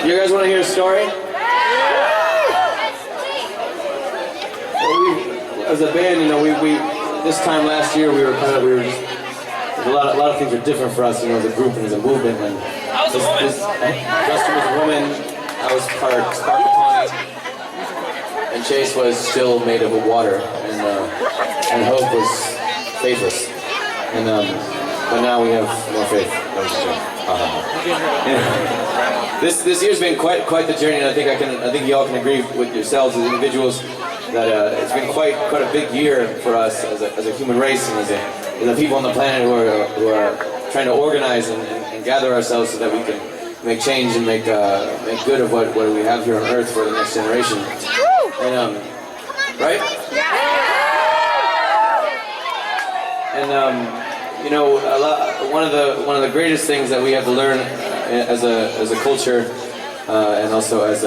You guys want to hear a story? Well, as a band, you know, we this time last year we were just a lot of things were different for us, you know, as a group and as a movement. And Justin was a woman, I was part Sparkle Pony, and Chase was still made of water, and Hope was faithless. And but now we have more faith. This year's been quite the journey, and I think you all can agree with yourselves as individuals that it's been quite a big year for us as a human race and as the people on the planet who are trying to organize and gather ourselves so that we can make change and make good of what we have here on Earth for the next generation. And right? And you know, one of the greatest things that we have to learn as a culture and also as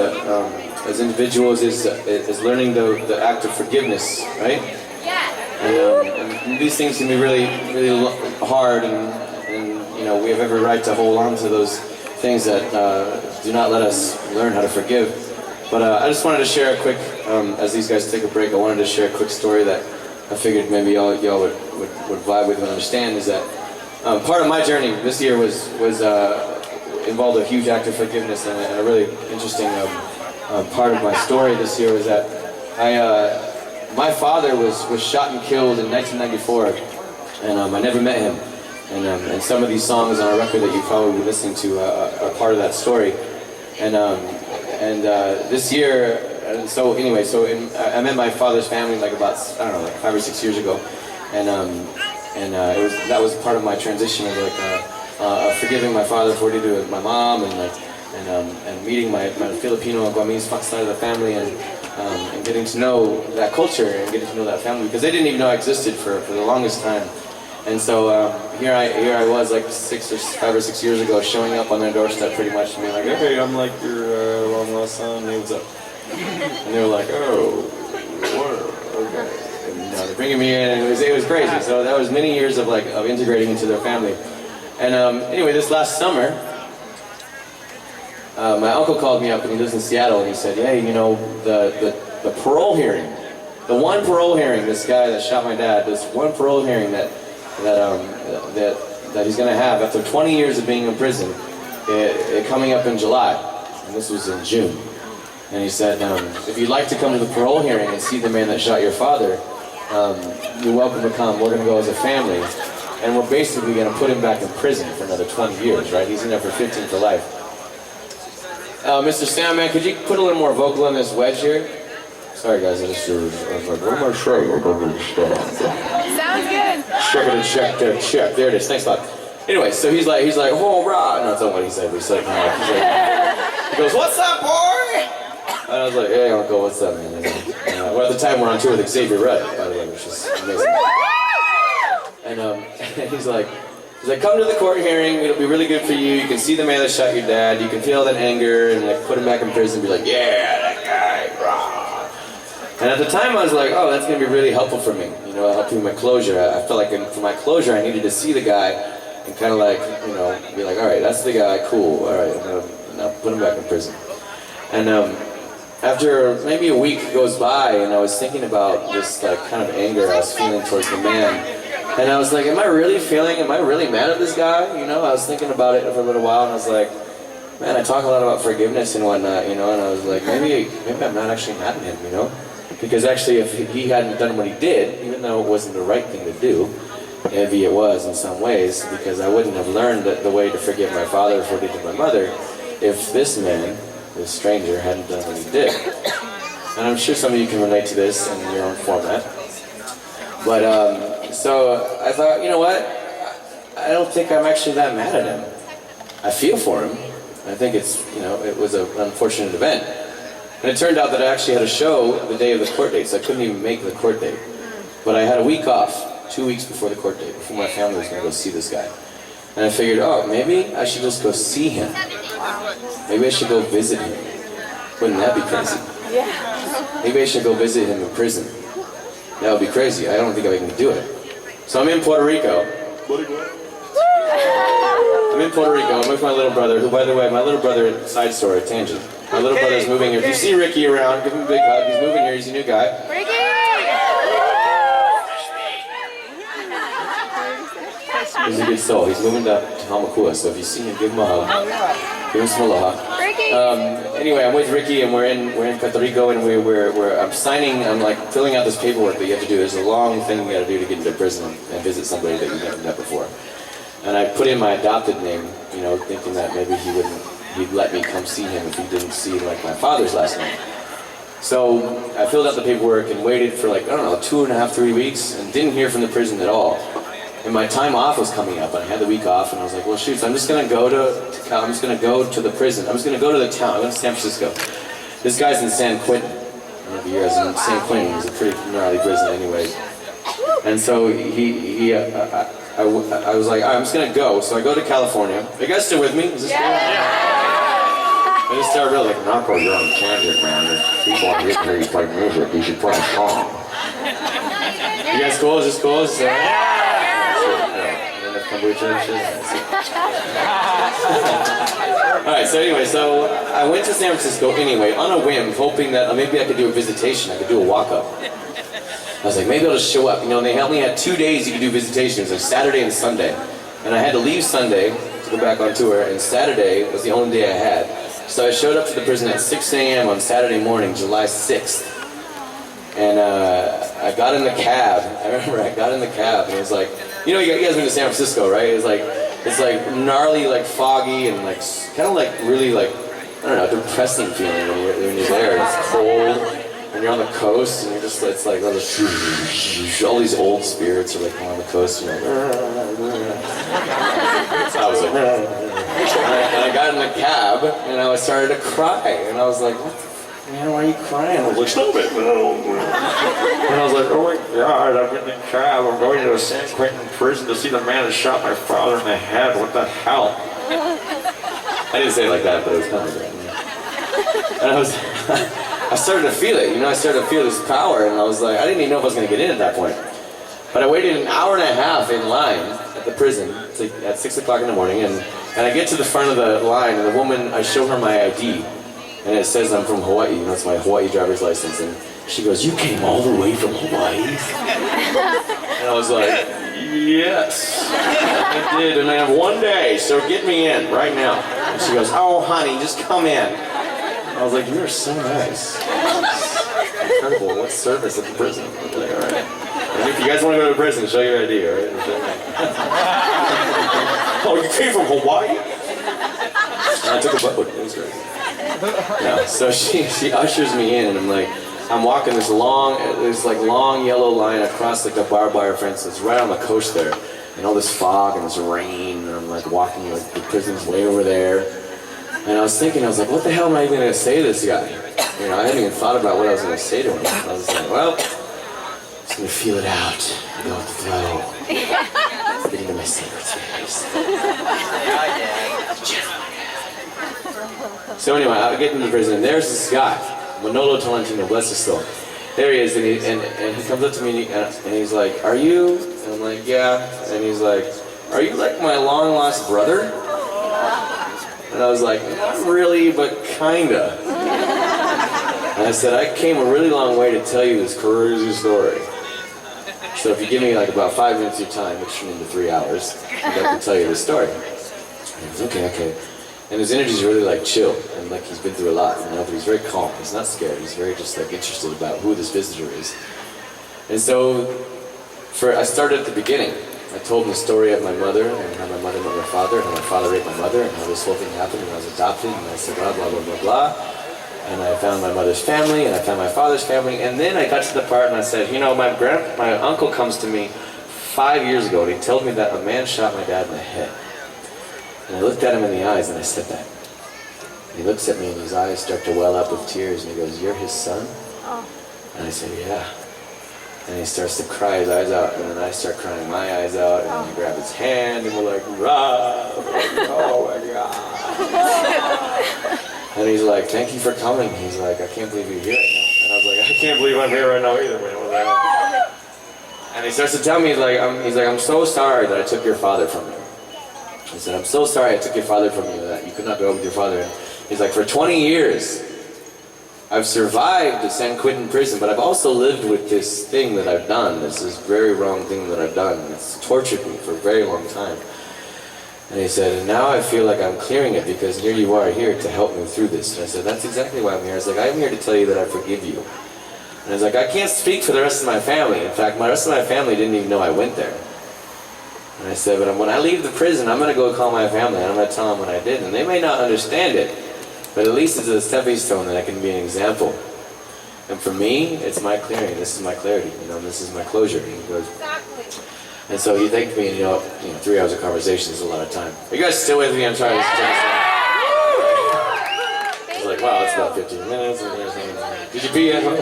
individuals is learning the act of forgiveness, right? And these things can be really hard, and you know, we have every right to hold on to those things that do not let us learn how to forgive. But I just wanted to share a quick, as these guys take a break, I wanted to share a quick story that I figured maybe y'all would vibe with and understand. Is that part of my journey this year was involved a huge act of forgiveness, and a really interesting part of my story this year was that my father was shot and killed in 1994, and I never met him. And some of these songs on a record that you probably be listening to are part of that story. And this year, I met my father's family like about, I don't know, like 5 or 6 years ago, and that was part of my transition of like forgiving my father for what he did with my mom, and meeting my Filipino and Guamese side of the family, and getting to know that culture and getting to know that family, because they didn't even know I existed for the longest time. And so here I was like 5 or 6 years ago, showing up on their doorstep pretty much and being like, hey, I'm like your long lost son, hey, what's up? And they were like, oh, okay. And they're bringing me in, and it was crazy. So that was many years of integrating into their family. And anyway, this last summer, my uncle called me up, and he lives in Seattle, and he said, hey, you know, the parole hearing, the one parole hearing, this guy that shot my dad, this one parole hearing that he's going to have after 20 years of being in prison, coming up in July, and this was in June. And he said, if you'd like to come to the parole hearing and see the man that shot your father, you're welcome to come. We're going to go as a family, and we're basically going to put him back in prison for another 20 years, right? He's in there for 15 for life. Mr. Sam, man, could you put a little more vocal on this wedge here? Sorry, guys, I was like, what am I saying? I don't understand. Sounds good. Check. There it is. Thanks a lot. Anyway, so he's like, oh, rah. No, that's not what he said. He said, he goes, what's up, boy? And I was like, hey, Uncle, what's up, man? Well, at the time, we're on tour with Xavier Rudd, by the way, which is amazing. And he's like, come to the court hearing. It'll be really good for you. You can see the man that shot your dad. You can feel that anger, and like put him back in prison. And be like, yeah, that guy, rah. And at the time, I was like, oh, that's going to be really helpful for me. You know, help me with my closure. I felt like for my closure, I needed to see the guy and kind of like, you know, be like, all right, that's the guy, cool. All right, now put him back in prison. And after maybe a week goes by, and I was thinking about this like kind of anger I was feeling towards the man. And I was like, am I really mad at this guy? You know, I was thinking about it for a little while, and I was like, man, I talk a lot about forgiveness and whatnot, you know, and I was like, maybe I'm not actually mad at him, you know? Because actually, if he hadn't done what he did, even though it wasn't the right thing to do, maybe it was in some ways, because I wouldn't have learned the way to forgive my father for what he did to my mother if this man, this stranger, hadn't done what he did. And I'm sure some of you can relate to this in your own format. But, so I thought, you know what? I don't think I'm actually that mad at him. I feel for him. I think it's, you know, it was an unfortunate event. And it turned out that I actually had a show the day of the court date, so I couldn't even make the court date. But I had a week off, 2 weeks before the court date, before my family was going to go see this guy. And I figured, oh, maybe I should just go see him. Maybe I should go visit him. Wouldn't that be crazy? Yeah. Maybe I should go visit him in prison. That would be crazy. I don't think I can do it. So I'm in Puerto Rico. I'm I'm in Puerto Rico. I'm with my little brother, who, by the way, my little brother, side story, tangent. My little brother's moving here. If you see Ricky around, give him a big hug. He's moving here. He's a new guy. Ricky! He's a good soul. He's moving to Hamakua, so if you see him, give him a hug. Give him some aloha. Ricky! Anyway, I'm with Ricky, and we're in Puerto Rico, and I'm like filling out this paperwork that you have to do. There's a long thing you got to do to get into prison and visit somebody that you've never met before. And I put in my adopted name, you know, thinking that maybe he'd let me come see him if he didn't see like my father's last name. So I filled out the paperwork and waited for like, I don't know, 2.5, 3 weeks, and didn't hear from the prison at all. And my time off was coming up, and I had the week off, and I was like, well, shoot, I'm just gonna go to the prison. I'm just gonna go to the town. I went to San Francisco. This guy's in San Quentin. I don't know if you guys know San Quentin. He's a pretty gnarly prison, anyways. And so I was like, I'm just gonna go. So I go to California. Are you guys still with me? Is this cool? I just started really like, Nahko, you're on a tangent, man. People are getting here, you play music. You should play a song. You guys cool? Is this cool? Is this, Alright, so anyway, so I went to San Francisco anyway, on a whim, hoping that maybe I could do a visitation, I could do a walk-up. I was like, maybe I'll just show up. You know, and they helped me at 2 days you could do visitations, like Saturday and Sunday. And I had to leave Sunday to go back on tour, and Saturday was the only day I had. So I showed up to the prison at 6 a.m. on Saturday morning, July 6th. And I got in the cab. I remember I got in the cab, and it was like, you know, you guys been to San Francisco, right? It's like gnarly, like foggy, and like kind of like really like, I don't know, depressing feeling when you're there. It's cold, and you're on the coast, and you're just, it's like all these old spirits are like on the coast, you know. So I was like, and I got in the cab, and I started to cry, and I was like, what the man, why are you crying? I was like, stop it, no. And I was like, oh my God, I'm in the cab. I'm going to a San Quentin prison to see the man that shot my father in the head. What the hell? I didn't say it like that, but it was kind of like that. And I started to feel it, you know, I started to feel this power, and I was like, I didn't even know if I was going to get in at that point. But I waited an hour and a half in line at the prison, it's like at 6 o'clock in the morning, and I get to the front of the line, and the woman, I show her my ID. And it says I'm from Hawaii, you know, it's my Hawaii driver's license. And she goes, you came all the way from Hawaii? And I was like, yes, I did, and I have 1 day, so get me in right now. And she goes, oh, honey, just come in. I was like, you are so nice. Incredible, what service at the prison? Like, all right. And if you guys want to go to prison, show your ID, all right? Oh, you came from Hawaii? And I took a boat, it was great. No, so she ushers me in, and I'm walking this long yellow line across like the barbed wire fence that's right on the coast there, and all this fog and this rain, and I'm like walking, like the prison's way over there, and I was thinking, I was like, what the hell am I even gonna say to this guy? You know, I hadn't even thought about what I was gonna say to him. I was like, well, I'm just gonna feel it out, go with the flow, get into my sacred space. So anyway, I get into the prison, and there's this guy, Manolo Tolentino, bless his soul. There he is, and he comes up to me, and he's like, are you? And I'm like, yeah. And he's like, are you like my long-lost brother? And I was like, not really, but kinda. And I said, I came a really long way to tell you this crazy story. So if you give me like about 5 minutes of your time, which turned into 3 hours, I'd like to tell you this story. And he goes, okay. And his energy's really like chill, and like he's been through a lot, you know, but he's very calm, he's not scared, he's very just like interested about who this visitor is. And so, I started at the beginning. I told him the story of my mother, and how my mother met my father, and how my father raped my mother, and how this whole thing happened when I was adopted, and I said blah, blah, blah, blah, blah. And I found my mother's family, and I found my father's family, and then I got to the part and I said, you know, my uncle comes to me 5 years ago, and he told me that a man shot my dad in the head. And I looked at him in the eyes and I said that. And he looks at me and his eyes start to well up with tears, and he goes, you're his son? Oh. And I said, yeah. And he starts to cry his eyes out, and then I start crying my eyes out, and then I grab his hand and we're like, rah! Oh my God. And he's like, thank you for coming. He's like, I can't believe you're here right now. And I was like, I can't believe I'm here right now either, man. And he starts to tell me, he's like, I'm so sorry that I took your father from you. I said, I'm so sorry I took your father from you, that you could not go with your father. And he's like, for 20 years, I've survived the San Quentin prison, but I've also lived with this thing that I've done, this very wrong thing that I've done. It's tortured me for a very long time. And he said, and now I feel like I'm clearing it because here you are here to help me through this. And I said, that's exactly why I'm here. I was like, I'm here to tell you that I forgive you. And I was like, I can't speak for the rest of my family. In fact, the rest of my family didn't even know I went there. And I said, but when I leave the prison, I'm going to go call my family and I'm going to tell them what I did. And they may not understand it, but at least it's a stepping stone that I can be an example. And for me, it's my clearing. This is my clarity. This is my closure. And he goes, and so he thanked me, and 3 hours of conversation is a lot of time. Are you guys still with me? I'm trying to I was like, wow, it's about 15 minutes. Did you pee at home?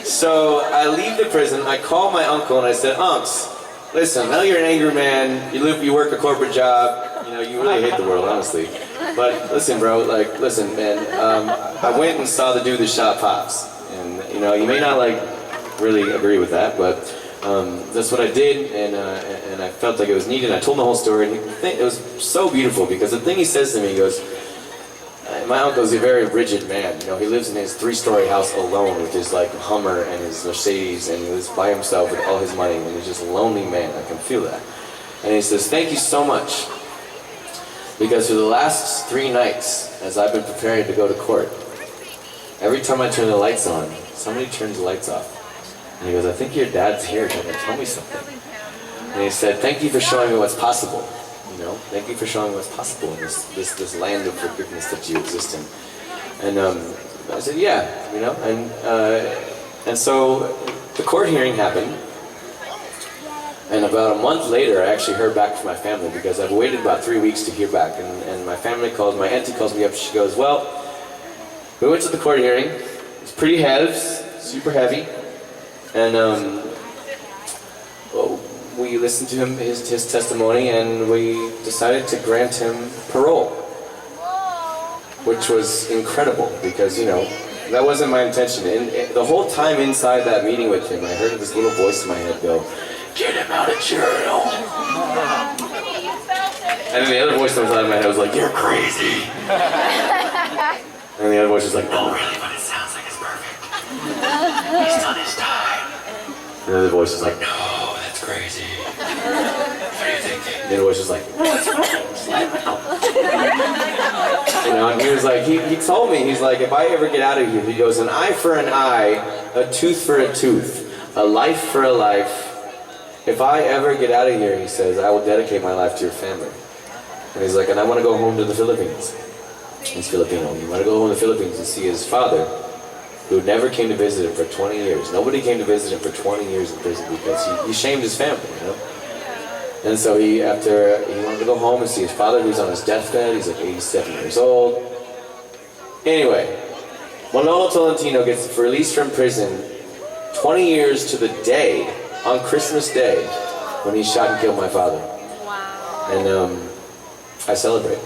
So I leave the prison, I call my uncle and I said, Unks, listen, I know you're an angry man, you work a corporate job, you really hate the world, honestly. But listen, bro, listen, man, I went and saw the dude that shot Pops. And, you may not, really agree with that, but that's what I did, and I felt like it was needed. I told him the whole story, and it was so beautiful, because the thing he says to me, he goes, my uncle's a very rigid man. He lives in his 3-story house alone with his Hummer and his Mercedes, and he lives by himself with all his money, and he's just a lonely man. I can feel that. And he says, thank you so much, because for the last 3 nights, as I've been preparing to go to court, every time I turn the lights on, somebody turns the lights off. And he goes, I think your dad's here trying to tell me something. And he said, thank you for showing me what's possible. Thank you for showing me what's possible in this land of forgiveness that you exist in. And I said, yeah, and so the court hearing happened. And about a month later, I actually heard back from my family, because I've waited about 3 weeks to hear back. And my auntie calls me up, she goes, well, we went to the court hearing. It's pretty heavy, super heavy. And we listened to his testimony, and we decided to grant him parole, which was incredible, because that wasn't my intention. And the whole time inside that meeting with him, I heard this little voice in my head go, "Get him out of jail." And then the other voice that was out of my head was like, "You're crazy." And the other voice was like, "No, really, but it sounds like it's perfect. He's done his time." And the other voice was like, "No, that's crazy. What do you think?" And the other voice was like, "No, it's fine. And he was like, he told me, he's like, if I ever get out of here, he goes, an eye for an eye, a tooth for a tooth, a life for a life. If I ever get out of here, he says, I will dedicate my life to your family." And he's like, and I want to go home to the Philippines. He's Filipino. He wanted to go home to the Philippines and see his father, who never came to visit him for 20 years. Nobody came to visit him for 20 years in prison because he shamed his family, And so he wanted to go home and see his father, who's on his deathbed. He's like 87 years old. Anyway, Manolo Tolentino gets released from prison 20 years to the day, on Christmas Day, when he shot and killed my father. Wow. And I celebrate.